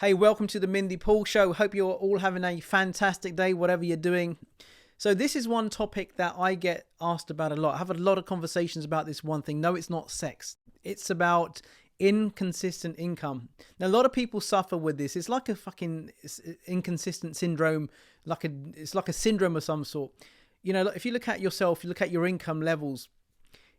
Hey, welcome to the Mindy Show. Hope you're all having a fantastic day, whatever you're doing. So this is one topic that I get asked about a lot. I have a lot of conversations about this one thing. No, it's not sex. It's about inconsistent income. Now, a lot of people suffer with this. It's like a fucking inconsistent syndrome. It's like a syndrome of some sort. You know, if you look at yourself, you look at your income levels,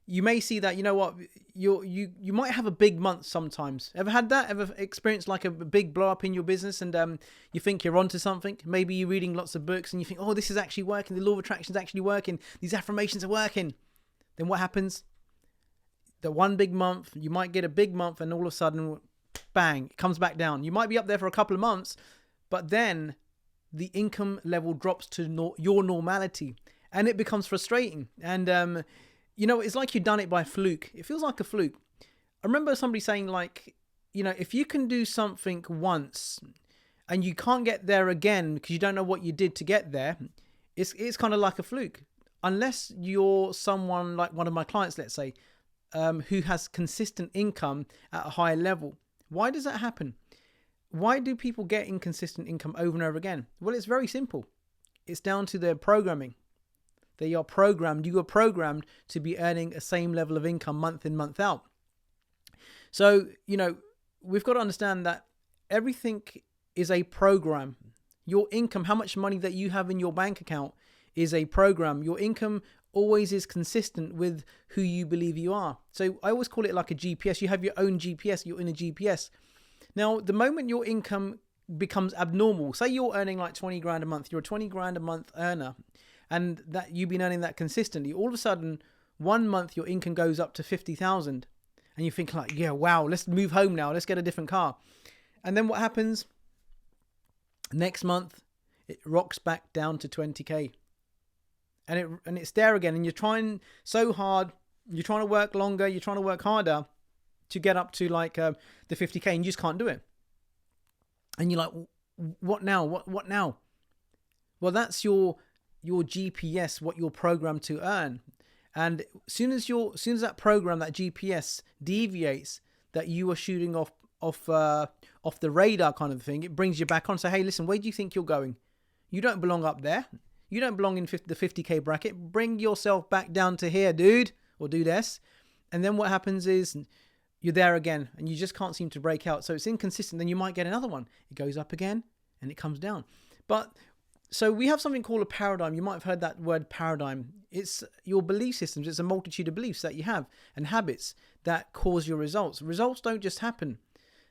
you may see that, you know what, you might have a big month sometimes. Ever had that? Ever experienced like a big blow up in your business and you think you're onto something? Maybe you're reading lots of books and you think, oh, this is actually working. The law of attraction is actually working. These affirmations are working. Then what happens? The one big month, you might get a big month and all of a sudden, bang, it comes back down. You might be up there for a couple of months, but then the income level drops to your normality and it becomes frustrating. And, you know, it's like you've done it by fluke. It feels like a fluke. I remember somebody saying, like, you know, if you can do something once and you can't get there again because you don't know what you did to get there, it's kind of like a fluke. Unless you're someone like one of my clients, let's say, who has consistent income at a higher level. Why does that happen? Why do people get inconsistent income over and over again? Well, it's very simple. It's down to their programming. You are programmed to be earning a same level of income month in, month out. So, you know, we've got to understand that everything is a program. Your income, how much money that you have in your bank account is a program. Your income always is consistent with who you believe you are. So I always call it like a GPS. You have your own GPS, you're in a GPS. Now, the moment your income becomes abnormal, say you're earning like 20 grand a month, you're a 20 grand a month earner, and that you've been earning that consistently, all of a sudden, one month your income goes up to 50,000. And you think like, yeah, wow, let's move home now. Let's get a different car. And then what happens? Next month, it rocks back down to 20K. And it's there again. And you're trying so hard. You're trying to work longer. You're trying to work harder to get up to like the 50K. And you just can't do it. And you're like, what now? What now? Well, that's your GPS, what you're programmed to earn. And as soon as that program, that GPS deviates, that you are shooting off the radar kind of thing, it brings you back on. So, hey, listen, where do you think you're going? You don't belong up there. You don't belong in the 50K bracket. Bring yourself back down to here, dude, or dudes. And then what happens is you're there again and you just can't seem to break out. So it's inconsistent. Then you might get another one. It goes up again and it comes down. So we have something called a paradigm. You might have heard that word paradigm. It's your belief systems. It's a multitude of beliefs that you have and habits that cause your results. Results don't just happen.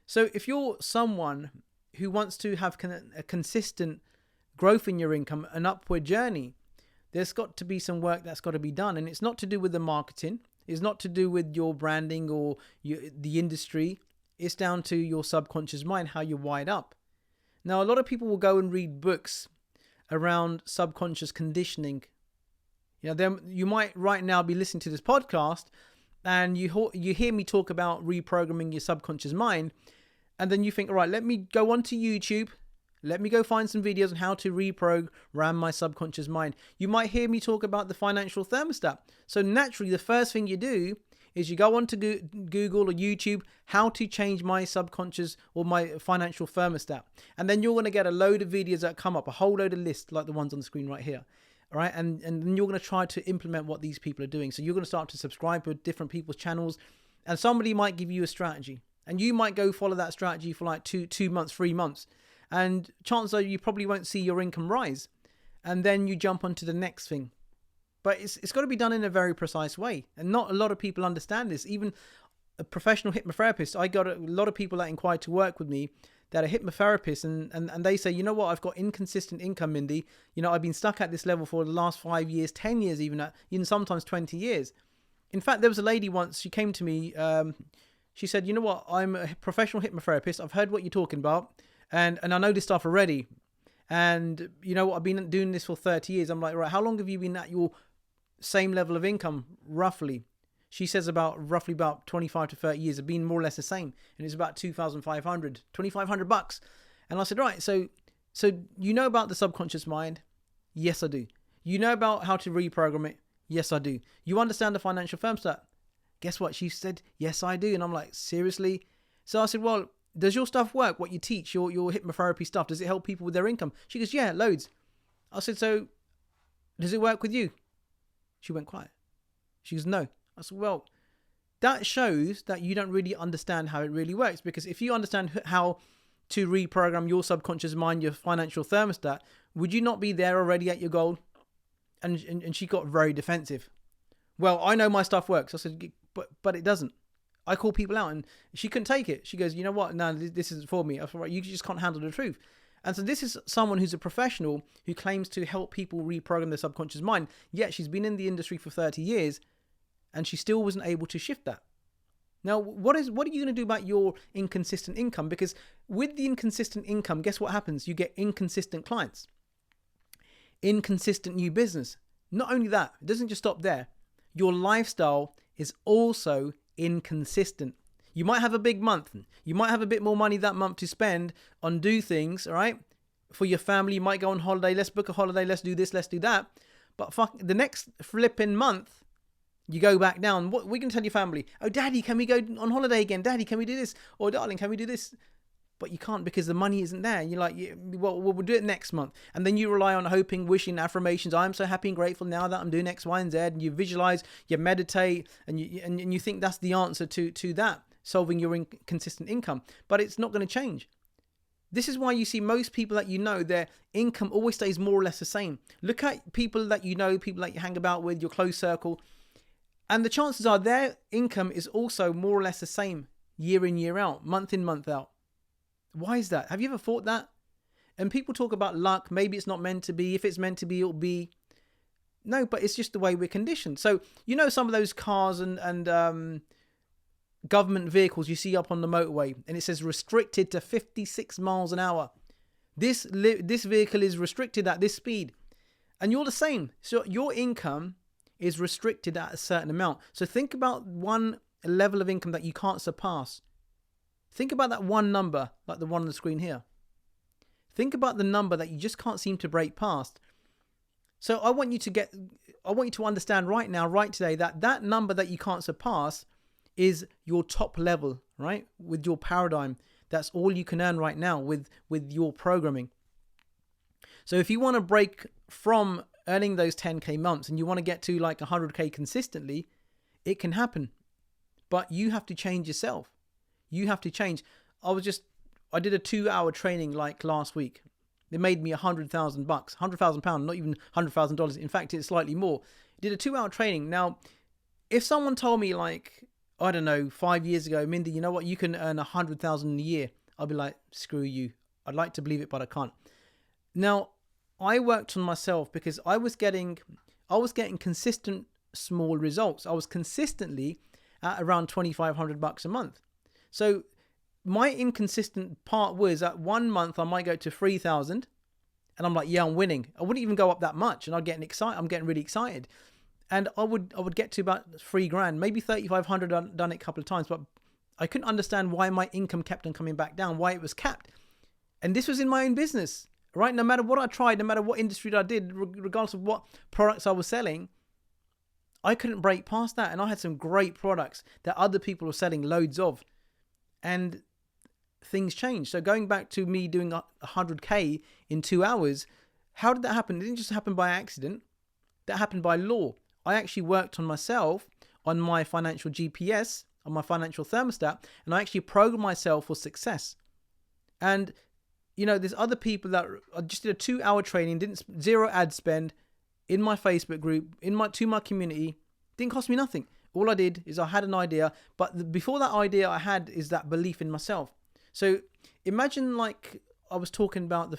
So if you're someone who wants to have a consistent growth in your income, an upward journey, there's got to be some work that's got to be done. And it's not to do with the marketing. It's not to do with your branding or the industry. It's down to your subconscious mind, how you're wired up. Now, a lot of people will go and read books around subconscious conditioning. You know, you might right now be listening to this podcast and you hear me talk about reprogramming your subconscious mind, and then you think, all right, let me go onto YouTube, let me go find some videos on how to reprogram my subconscious mind. You might hear me talk about the financial thermostat. So naturally, the first thing you do is you go onto Google or YouTube, how to change my subconscious or my financial thermostat. And then you're going to get a load of videos that come up, a whole load of lists like the ones on the screen right here. All right. And then you're going to try to implement what these people are doing. So you're going to start to subscribe to different people's channels, and somebody might give you a strategy and you might go follow that strategy for like two months, 3 months. And chances are you probably won't see your income rise. And then you jump onto the next thing. But it's got to be done in a very precise way. And not a lot of people understand this. Even a professional hypnotherapist, I got a lot of people that inquire to work with me that are hypnotherapists. And they say, you know what, I've got inconsistent income, Mindy. You know, I've been stuck at this level for the last 5 years, 10 years, even sometimes 20 years. In fact, there was a lady once, she came to me. She said, you know what, I'm a professional hypnotherapist. I've heard what you're talking about. And I know this stuff already. And you know what, I've been doing this for 30 years. I'm like, right, how long have you been at your same level of income, roughly? She says roughly about 25 to 30 years have been more or less the same. And it's about $2,500 And I said, right, so you know about the subconscious mind? Yes, I do. You know about how to reprogram it? Yes, I do. You understand the financial thermostat? Guess what? She said, yes, I do. And I'm like, seriously? So I said, well, does your stuff work? What you teach, your hypnotherapy stuff, does it help people with their income? She goes, yeah, loads. I said, so does it work with you? She went quiet. She goes, no. I said, well, that shows that you don't really understand how it really works. Because if you understand how to reprogram your subconscious mind, your financial thermostat, would you not be there already at your goal? And she got very defensive. Well, I know my stuff works. I said, but it doesn't. I call people out, and she couldn't take it. She goes, you know what? No, this isn't for me. I thought, right, you just can't handle the truth. And so this is someone who's a professional who claims to help people reprogram their subconscious mind. Yet she's been in the industry for 30 years and she still wasn't able to shift that. Now, what are you going to do about your inconsistent income? Because with the inconsistent income, guess what happens? You get inconsistent clients, inconsistent new business. Not only that, it doesn't just stop there. Your lifestyle is also inconsistent. You might have a big month. You might have a bit more money that month to spend on do things, all right? For your family, you might go on holiday. Let's book a holiday. Let's do this. Let's do that. But the next flipping month, you go back down. What we can tell your family? Oh, Daddy, can we go on holiday again? Daddy, can we do this? Or darling, can we do this? But you can't because the money isn't there. You're like, well, we'll do it next month. And then you rely on hoping, wishing, affirmations. I'm so happy and grateful now that I'm doing X, Y, and Z. And you visualize, you meditate, and you think that's the answer to that, solving your inconsistent income. But it's not going to change. This is why you see most people that you know, their income always stays more or less the same. Look at people that you know, people that you hang about with, your close circle. And the chances are their income is also more or less the same year in, year out, month in, month out. Why is that? Have you ever thought that? And people talk about luck. Maybe it's not meant to be. If it's meant to be, it'll be. No, but it's just the way we're conditioned. So, you know, some of those cars and government vehicles you see up on the motorway, and it says restricted to 56 miles an hour. This vehicle is restricted at this speed. And you're the same. So your income is restricted at a certain amount. So think about one level of income that you can't surpass. Think about that one number, like the one on the screen here. Think about the number that you just can't seem to break past. So I want you to understand right now, right today, that number that you can't surpass is your top level, right? With your paradigm. That's all you can earn right now with your programming. So if you want to break from earning those 10K months and you want to get to like 100K consistently, it can happen. But you have to change yourself. You have to change. I did a 2-hour training like last week. It made me $100,000, £100,000, not even $100,000. In fact, it's slightly more. I did a 2-hour training. Now, if someone told me like, I don't know, 5 years ago, Mindy, you know what? You can earn 100,000 a year. I'd be like, screw you. I'd like to believe it, but I can't. Now, I worked on myself because I was getting consistent small results. I was consistently at around $2,500 a month. So my inconsistent part was that 1 month I might go to 3,000 and I'm like, yeah, I'm winning. I wouldn't even go up that much and I'm getting really excited. And I would get to about $3,000, maybe 3,500. I've done it a couple of times, but I couldn't understand why my income kept on coming back down, why it was capped. And this was in my own business, right? No matter what I tried, no matter what industry I did, regardless of what products I was selling, I couldn't break past that. And I had some great products that other people were selling loads of. And things changed. So going back to me doing 100K in 2 hours, how did that happen? It didn't just happen by accident. That happened by law. I actually worked on myself, on my financial GPS, on my financial thermostat, and I actually programmed myself for success. And, you know, there's other people that I just did a 2-hour training, zero ad spend in my Facebook group, to my community. Didn't cost me nothing. All I did is I had an idea, but before that idea I had is that belief in myself. So imagine like I was talking about the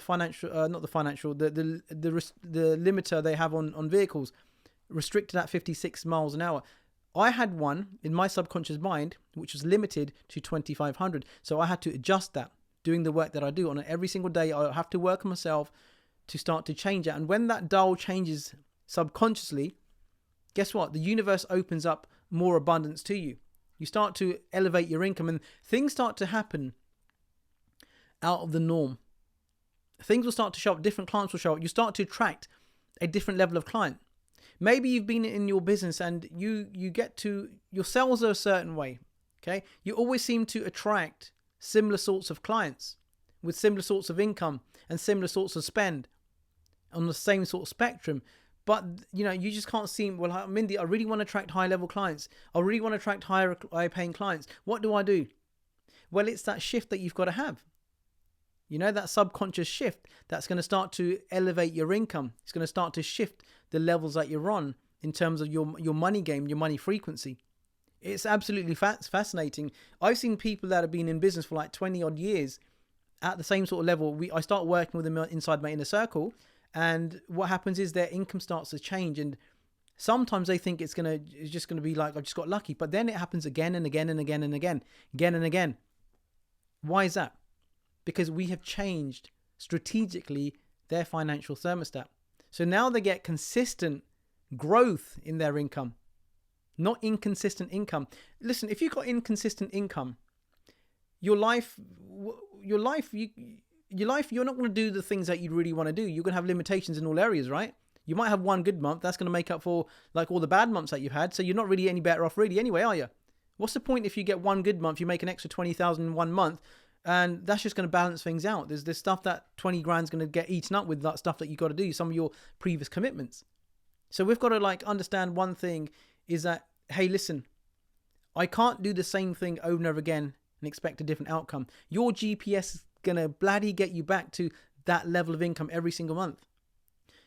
limiter they have on vehicles, restricted at 56 miles an hour. I had one in my subconscious mind, which was limited to 2,500. So I had to adjust that, doing the work that I do on every single day. I have to work on myself to start to change it. And when that dial changes subconsciously, guess what? The universe opens up more abundance to you. You start to elevate your income and things start to happen out of the norm. Things will start to show up. Different clients will show up. You start to attract a different level of client. Maybe you've been in your business and you get to, your sales are a certain way. Okay. You always seem to attract similar sorts of clients with similar sorts of income and similar sorts of spend on the same sort of spectrum. But, you just can't see, well, Mindy, I really want to attract high level clients. I really want to attract higher paying clients. What do I do? Well, it's that shift that you've got to have. That subconscious shift that's going to start to elevate your income. It's going to start to shift the levels that you're on in terms of your money game, your money frequency. It's absolutely fascinating. I've seen people that have been in business for like 20 odd years at the same sort of level. I start working with them inside my inner circle, and what happens is their income starts to change. And sometimes they think it's just going to be like, I just got lucky. But then it happens again and again and again and again and again. Why is that? Because we have changed strategically their financial thermostat. So now they get consistent growth in their income, not inconsistent income. Listen, if you've got inconsistent income, your life, you're not going to do the things that you really want to do. You're going to have limitations in all areas, right? You might have one good month. That's going to make up for like all the bad months that you've had. So you're not really any better off really anyway, are you? What's the point if you get one good month, you make an extra 20,000 in 1 month, and that's just going to balance things out. There's stuff that 20 grand is going to get eaten up with that stuff that you got to do, some of your previous commitments. So we've got to understand one thing is that, hey, listen, I can't do the same thing over and over again and expect a different outcome. Your GPS is going to bloody get you back to that level of income every single month.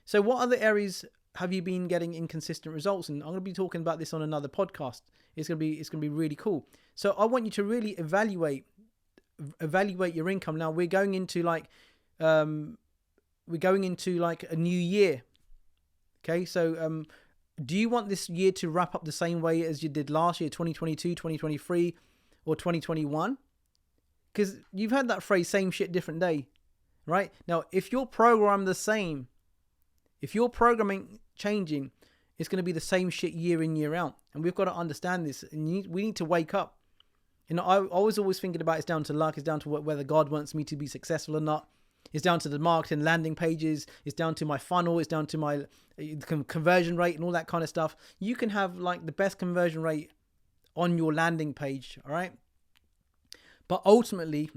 So what other areas have you been getting inconsistent results? And I'm going to be talking about this on another podcast. It's going to be really cool. So I want you to really evaluate your income. Now we're going into a new year. Okay. So, do you want this year to wrap up the same way as you did last year, 2022, 2023, or 2021? Because you've heard that phrase, same shit, different day, right? Now, if you're programmed the same, if your programming changing, it's going to be the same shit year in, year out. And we've got to understand this. And we need to wake up. I was always thinking about it's down to luck. It's down to whether God wants me to be successful or not. It's down to the marketing, landing pages. It's down to my funnel. It's down to my conversion rate and all that kind of stuff. You can have the best conversion rate on your landing page. All right. But ultimately,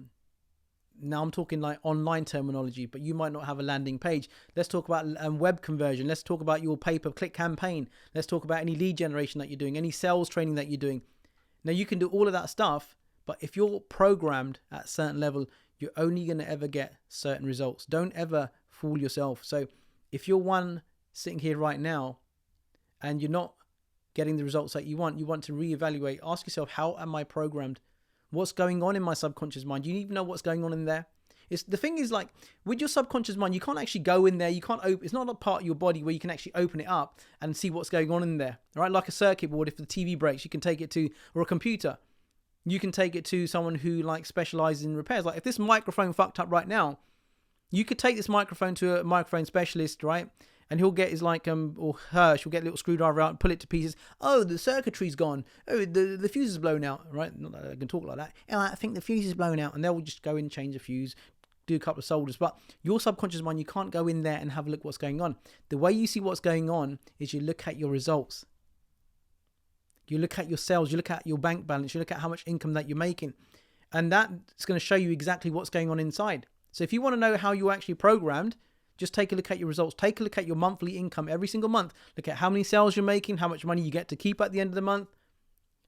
now I'm talking online terminology, but you might not have a landing page. Let's talk about web conversion. Let's talk about your pay-per-click campaign. Let's talk about any lead generation that you're doing, any sales training that you're doing. Now you can do all of that stuff, but if you're programmed at a certain level, you're only going to ever get certain results. Don't ever fool yourself. So if you're one sitting here right now and you're not getting the results that you want to reevaluate. Ask yourself, how am I programmed? What's going on in my subconscious mind? You need to know what's going on in there. The thing is, with your subconscious mind, you can't actually go in there. You can't open. It's not a part of your body where you can actually open it up and see what's going on in there. All right, like a circuit board. If the TV breaks, you can take it to, or a computer, you can take it to someone who specializes in repairs. If this microphone fucked up right now, you could take this microphone to a microphone specialist, right? And he'll get his or her, she'll get a little screwdriver out and pull it to pieces. Oh, the circuitry's gone. Oh, the fuse is blown out, right? Not that I can talk like that. Oh, I think the fuse is blown out. And they'll just go in and change the fuse, do a couple of solders. But your subconscious mind, you can't go in there and have a look what's going on. The way you see what's going on is you look at your results. You look at your sales, you look at your bank balance, you look at how much income that you're making. And that's going to show you exactly what's going on inside. So if you want to know how you're actually programmed, just take a look at your results. Take a look at your monthly income every single month. Look at how many sales you're making, how much money you get to keep at the end of the month.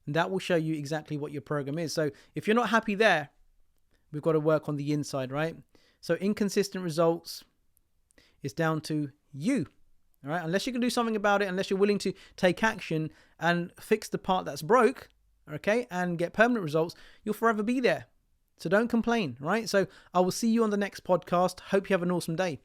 And that will show you exactly what your program is. So if you're not happy there, we've got to work on the inside, right? So inconsistent results is down to you, all right? Unless you can do something about it, unless you're willing to take action and fix the part that's broke, okay, and get permanent results, you'll forever be there. So don't complain, right? So I will see you on the next podcast. Hope you have an awesome day.